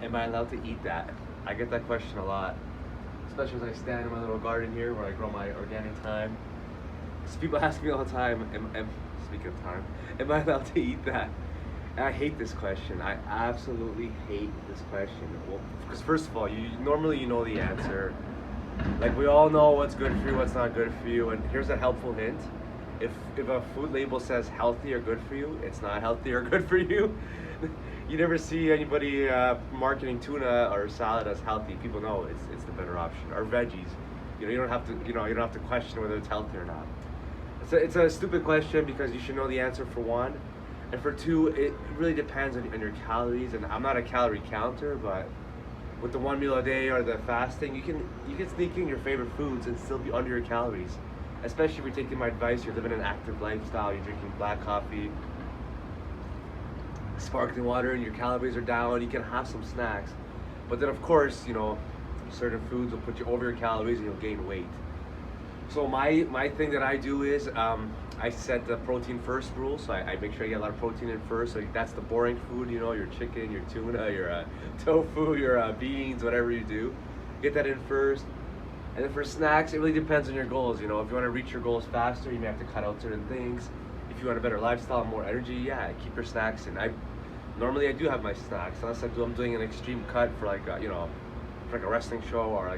Am I allowed to eat that? I get that question a lot, especially as I stand in my little garden here where I grow my organic thyme. So people ask me all the time, speaking of time, am I allowed to eat that? And I hate this question. I absolutely hate this question. Well, because first of all, normally you know the answer. Like we all know what's good for you, what's not good for you. And here's a helpful hint: if a food label says healthy or good for you, it's not healthy or good for you. You never see anybody marketing tuna or salad as healthy. People know it's the better option. Or veggies. You don't have to you don't have to question whether it's healthy or not. It's a stupid question because you should know the answer for one, and for two, it really depends on your calories. And I'm not a calorie counter, but with the one meal a day or the fasting, you can sneak in your favorite foods and still be under your calories. Especially if you're taking my advice, you're living an active lifestyle, you're drinking black coffee, sparkling water, and your calories are down. You can have some snacks, but then of course, certain foods will put you over your calories and you'll gain weight. So my thing that I do is I set the protein first rule. So I make sure I get a lot of protein in first. So that's the boring food, your chicken, your tuna, your tofu, your beans, whatever you do. Get that in first. And then for snacks, it really depends on your goals. If you want to reach your goals faster, you may have to cut out certain things. If you want a better lifestyle, more energy, yeah, keep your snacks in. Normally I do have my snacks, unless I'm doing an extreme cut for like for like a wrestling show or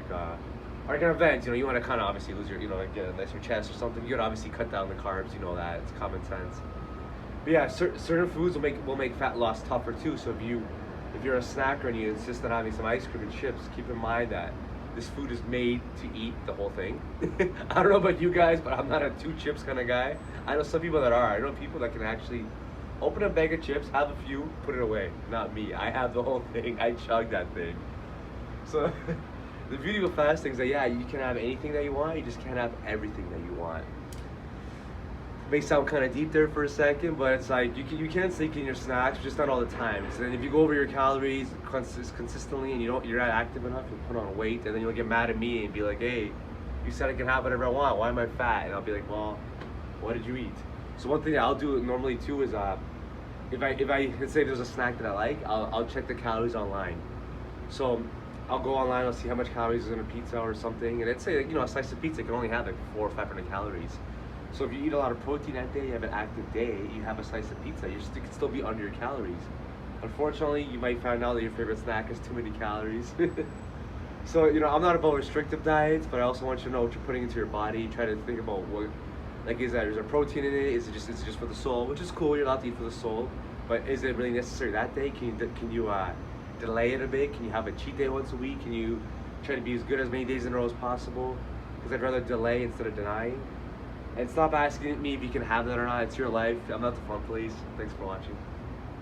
like an event. You want to kind of obviously lose your like get a nicer chest or something. You gotta obviously cut down the carbs. You know that, it's common sense. But yeah, certain foods will make fat loss tougher too. So if you're a snacker and you insist on having some ice cream and chips, keep in mind that this food is made to eat the whole thing. I don't know about you guys, but I'm not a two chips kind of guy. I know some people that are. I know people that can actually open a bag of chips, have a few, put it away. Not me. I have the whole thing. I chug that thing. So the beauty of fasting is that you can have anything that you want. You just can't have everything that you want. May sound kind of deep there for a second, but it's like you can sneak in your snacks, just not all the time. So then if you go over your calories consistently and you're not active enough, you'll put on weight, and then you'll get mad at me and be like, hey, you said I can have whatever I want. Why am I fat? And I'll be like, well, what did you eat? So one thing that I'll do normally too is if I let's say there's a snack that I like, I'll check the calories online. So I'll go online, I'll see how much calories is in a pizza or something, and let's say a slice of pizza can only have like 400 or 500 calories. So if you eat a lot of protein that day, you have an active day, you have a slice of pizza, you can still be under your calories. Unfortunately, you might find out that your favorite snack has too many calories. So I'm not about restrictive diets, but I also want you to know what you're putting into your body. Try to think about what, like, is there protein in it? Is it just for the soul? Which is cool, you're allowed to eat for the soul, but is it really necessary that day? Can you delay it a bit? Can you have a cheat day once a week? Can you try to be as good as many days in a row as possible? Because I'd rather delay instead of denying. And stop asking me if you can have that or not. It's your life. I'm not the fun police. Thanks for watching.